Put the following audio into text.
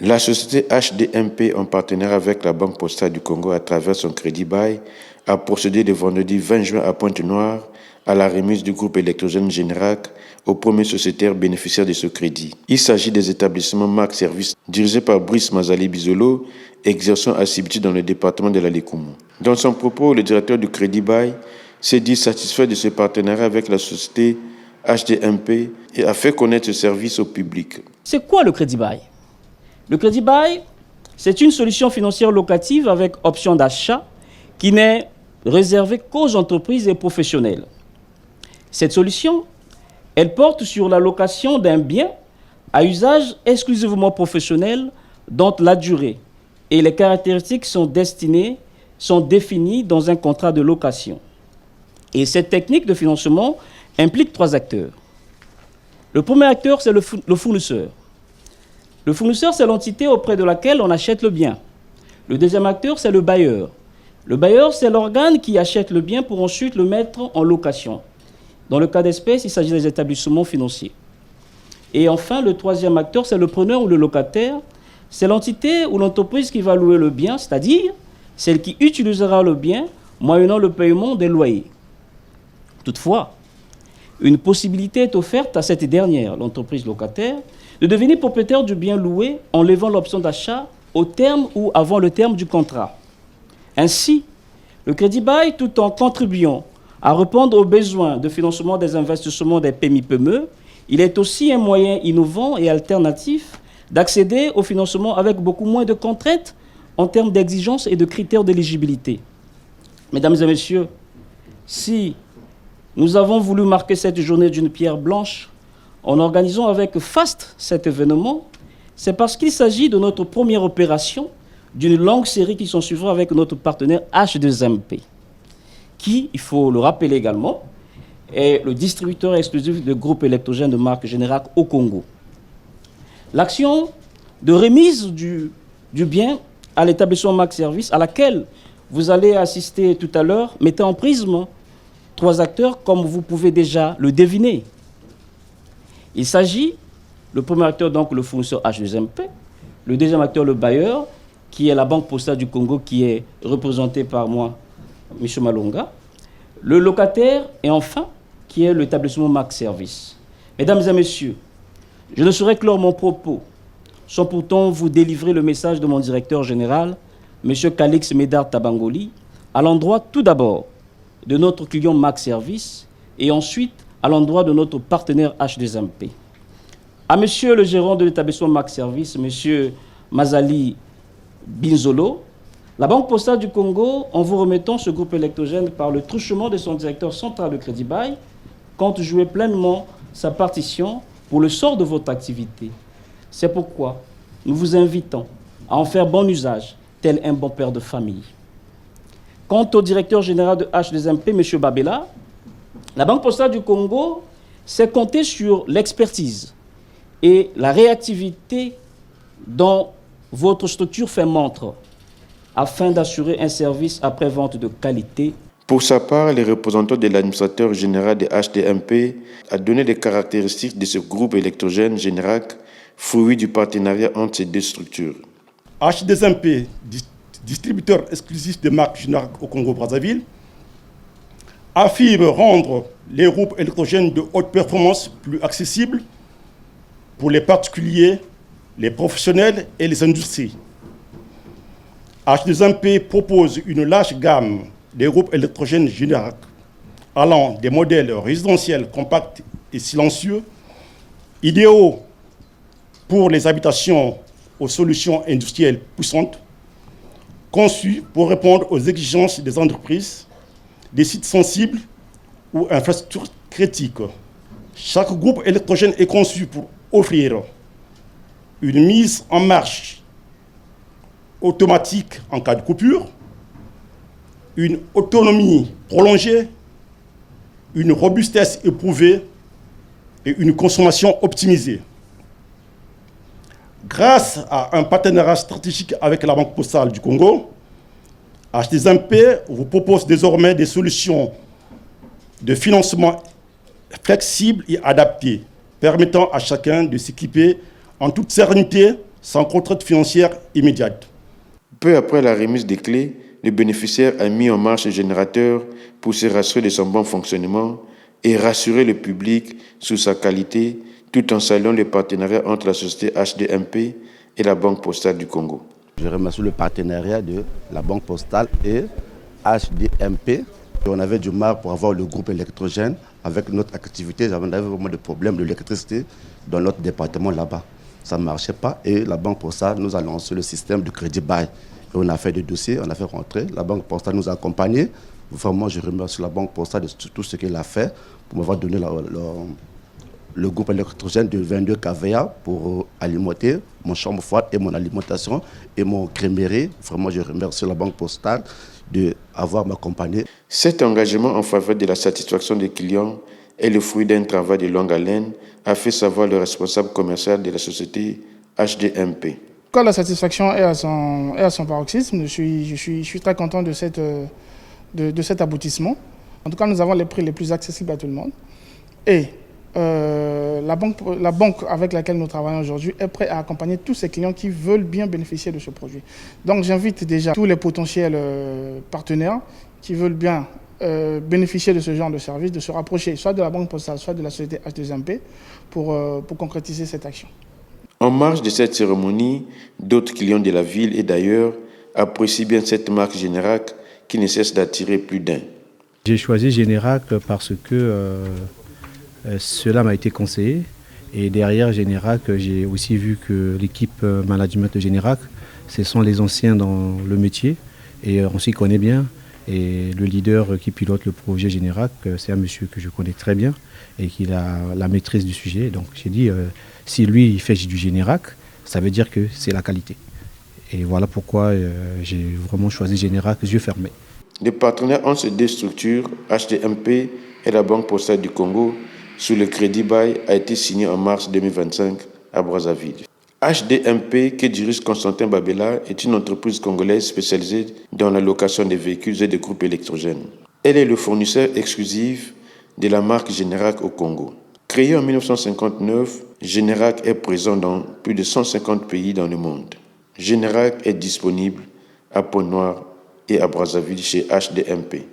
La société HDMP, en partenariat avec la Banque postale du Congo à travers son crédit bail, a procédé le vendredi 20 juin à Pointe-Noire à la remise du groupe électrogène Générac aux premiers sociétaires bénéficiaires de ce crédit. Il s'agit des établissements Marc Service dirigés par Brice Mazali Bizolo, exerçant à Sibiti dans le département de la Lékoumou. Dans son propos, le directeur du crédit bail s'est dit satisfait de ce partenariat avec la société HDMP et a fait connaître ce service au public. C'est quoi le crédit bail? Le crédit bail, c'est une solution financière locative avec option d'achat qui n'est réservée qu'aux entreprises et professionnels. Cette solution, elle porte sur la location d'un bien à usage exclusivement professionnel dont la durée et les caractéristiques sont définies dans un contrat de location. Et cette technique de financement implique 3 acteurs. Le premier acteur, c'est le fournisseur. Le fournisseur, c'est l'entité auprès de laquelle on achète le bien. Le deuxième acteur, c'est le bailleur. Le bailleur, c'est l'organe qui achète le bien pour ensuite le mettre en location. Dans le cas d'espèce, il s'agit des établissements financiers. Et enfin, le troisième acteur, c'est le preneur ou le locataire. C'est l'entité ou l'entreprise qui va louer le bien, c'est-à-dire celle qui utilisera le bien moyennant le paiement des loyers. Toutefois, une possibilité est offerte à cette dernière, l'entreprise locataire, de devenir propriétaire du bien loué en levant l'option d'achat au terme ou avant le terme du contrat. Ainsi, le crédit bail, tout en contribuant à répondre aux besoins de financement des investissements des PMI-PME, il est aussi un moyen innovant et alternatif d'accéder au financement avec beaucoup moins de contraintes en termes d'exigences et de critères d'éligibilité. Mesdames et messieurs, si nous avons voulu marquer cette journée d'une pierre blanche en organisant avec faste cet événement, c'est parce qu'il s'agit de notre première opération d'une longue série qui s'en suivra avec notre partenaire H2MP, qui, il faut le rappeler également, est le distributeur exclusif de groupe électrogène de marque Générac au Congo. L'action de remise du bien à l'établissement Marc Service, à laquelle vous allez assister tout à l'heure, mettait en prisme 3 acteurs, comme vous pouvez déjà le deviner. Il s'agit, le premier acteur, donc le fournisseur H2MP, le deuxième acteur, le bailleur, qui est la Banque postale du Congo, qui est représentée par moi, M. Malonga, le locataire, et enfin, qui est l'établissement Marc Service. Mesdames et messieurs, je ne saurais clore mon propos sans pourtant vous délivrer le message de mon directeur général, M. Calix Médard Tabangoli, à l'endroit tout d'abord de notre client Marc Service et ensuite à l'endroit de notre partenaire H2MP. À monsieur le gérant de l'établissement Marc Service, M. Mazali Binzolo, la Banque postale du Congo, en vous remettant ce groupe électrogène par le truchement de son directeur central de Crédit Bail, compte jouer pleinement sa partition pour le sort de votre activité. C'est pourquoi nous vous invitons à en faire bon usage, tel un bon père de famille. Quant au directeur général de H2MP, M. Babela, la Banque postale du Congo s'est comptée sur l'expertise et la réactivité dont votre structure fait montre afin d'assurer un service après-vente de qualité. Pour sa part, le représentant de l'administrateur général de HDMP a donné les caractéristiques de ce groupe électrogène Générac, fruit du partenariat entre ces 2 structures. H2MP, distributeur exclusif de marque Générac au Congo-Brazzaville, affirme rendre les groupes électrogènes de haute performance plus accessibles pour les particuliers, les professionnels et les industries. H2MP propose une large gamme des groupes électrogènes Générac, allant des modèles résidentiels compacts et silencieux, idéaux pour les habitations aux solutions industrielles puissantes, conçus pour répondre aux exigences des entreprises, des sites sensibles ou infrastructures critiques. Chaque groupe électrogène est conçu pour offrir une mise en marche automatique en cas de coupure, une autonomie prolongée, une robustesse éprouvée et une consommation optimisée. Grâce à un partenariat stratégique avec la Banque postale du Congo, H2MP vous propose désormais des solutions de financement flexibles et adaptées, permettant à chacun de s'équiper en toute sérénité sans contrainte financière immédiate. Peu après la remise des clés, le bénéficiaire a mis en marche un générateur pour se rassurer de son bon fonctionnement et rassurer le public sur sa qualité, tout en saluant le partenariat entre la société HDMP et la Banque postale du Congo. Je remercie le partenariat de la Banque postale et HDMP. On avait du mal pour avoir le groupe électrogène avec notre activité. On avait vraiment des problèmes de l'électricité dans notre département là-bas. Ça ne marchait pas et la Banque postale nous a lancé le système de crédit bail. Et on a fait des dossiers, on a fait rentrer. La Banque postale nous a accompagnés. Vraiment, je remercie la Banque postale de tout ce qu'elle a fait pour m'avoir donné le groupe électrogène de 22 kVA pour alimenter mon chambre froide et mon alimentation et mon crémerie. Vraiment, je remercie la Banque postale d'avoir m'accompagné. Cet engagement en faveur de la satisfaction des clients est le fruit d'un travail de longue haleine, a fait savoir le responsable commercial de la société HDMP. Quand la satisfaction est à son paroxysme, je suis très content de cet aboutissement. En tout cas, nous avons les prix les plus accessibles à tout le monde. Et la banque avec laquelle nous travaillons aujourd'hui est prête à accompagner tous ces clients qui veulent bien bénéficier de ce produit. Donc j'invite déjà tous les potentiels partenaires qui veulent bien bénéficier de ce genre de service, de se rapprocher soit de la Banque postale, soit de la société H2MP pour concrétiser cette action. En marge de cette cérémonie, d'autres clients de la ville et d'ailleurs apprécient bien cette marque Générac qui ne cesse d'attirer plus d'un. J'ai choisi Générac parce que cela m'a été conseillé. Et derrière Générac, j'ai aussi vu que l'équipe management de Générac, ce sont les anciens dans le métier et on s'y connaît bien. Et le leader qui pilote le projet Générac, c'est un monsieur que je connais très bien et qui a la maîtrise du sujet. Donc j'ai dit, si lui il fait du Générac, ça veut dire que c'est la qualité. Et voilà pourquoi j'ai vraiment choisi Générac, yeux fermés. Les partenaires entre ces deux structures, HDMP et la Banque postale du Congo, sous le crédit bail, a été signé en mars 2025 à Brazzaville. HDMP, que dirige Constantin Babela, est une entreprise congolaise spécialisée dans la location des véhicules et des groupes électrogènes. Elle est le fournisseur exclusif de la marque Générac au Congo. Créée en 1959, Générac est présent dans plus de 150 pays dans le monde. Générac est disponible à Pointe-Noire et à Brazzaville chez HDMP.